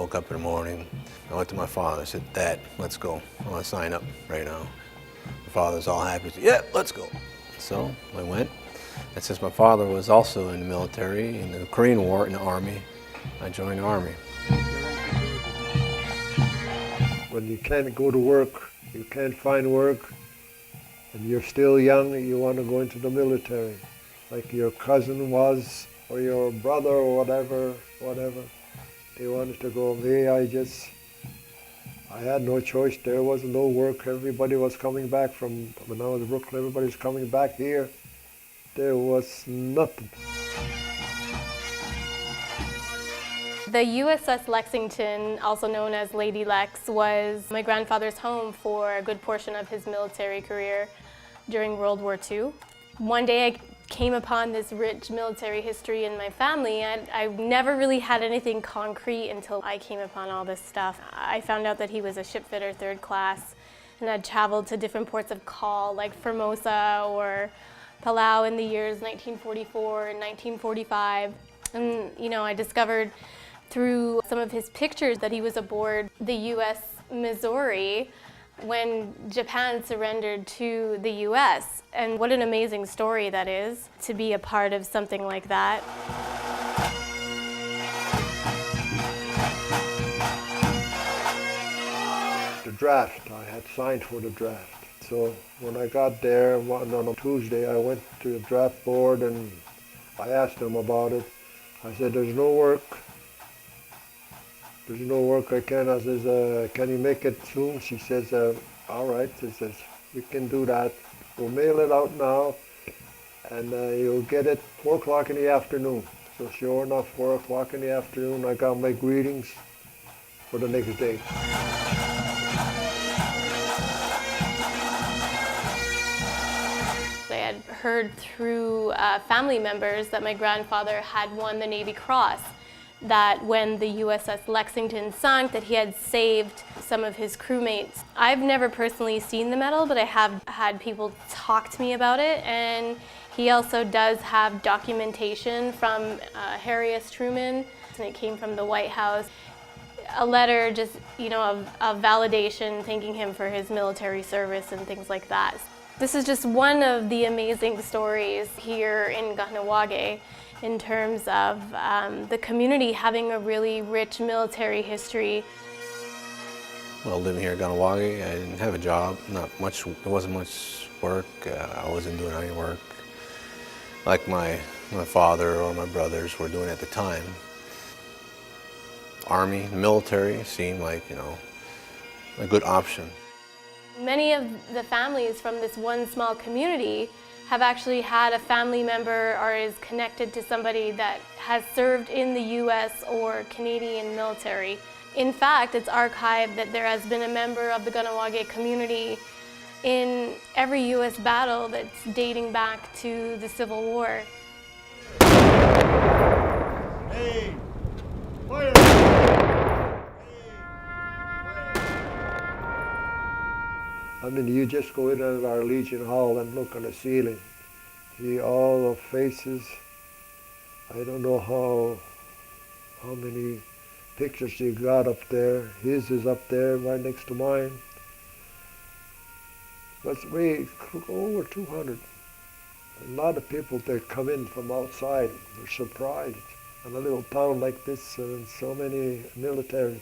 woke up in the morning. I went to my father. I said, Dad, let's go. I want to sign up right now. My father's all happy. He said, yeah, let's go. So I went. And since my father was also in the military, in the Korean War, in the Army, I joined the Army. When you can't go to work, you can't find work, and you're still young, you want to go into the military, like your cousin was, or your brother, or whatever. They wanted to go. Me, I had no choice. There was no work. Everybody was coming back from, when I was in Brooklyn, everybody was coming back here. There was nothing. The USS Lexington, also known as Lady Lex, was my grandfather's home for a good portion of his military career during World War II. One day I came upon this rich military history in my family, and I never really had anything concrete until I came upon all this stuff. I found out that he was a shipfitter 3rd class and had traveled to different ports of call like Formosa or Palau in the years 1944 and 1945. And I discovered through some of his pictures that he was aboard the U.S. Missouri when Japan surrendered to the U.S. And what an amazing story that is, to be a part of something like that. The draft, I had signed for the draft. So when I got there on a Tuesday, I went to the draft board and I asked them about it. I said, there's no work. There's no work. I says, can you make it soon? She says, all right. She says, we can do that. We'll mail it out now and you'll get it 4 o'clock in the afternoon. So sure enough, 4 o'clock in the afternoon, I got my greetings for the next day. I had heard through family members that my grandfather had won the Navy Cross, that when the USS Lexington sunk, that he had saved some of his crewmates. I've never personally seen the medal, but I have had people talk to me about it, and he also does have documentation from Harry S. Truman, and it came from the White House. A letter just, of validation, thanking him for his military service and things like that. This is just one of the amazing stories here in Haudenosaunee in terms of the community having a really rich military history. Well, living here in Haudenosaunee, I didn't have a job, not much, there wasn't much work. I wasn't doing any work like my father or my brothers were doing at the time. Army, military seemed like, a good option. Many of the families from this one small community have actually had a family member or is connected to somebody that has served in the U.S. or Canadian military. In fact, it's archived that there has been a member of the Haudenosaunee community in every U.S. battle that's dating back to the Civil War. Hey, fire! I mean, you just go in at our Legion Hall and look on the ceiling. See all the faces. I don't know how many pictures you got up there. His is up there right next to mine. But we over 200. A lot of people that come in from outside. They're surprised. In a little town like this, so many military.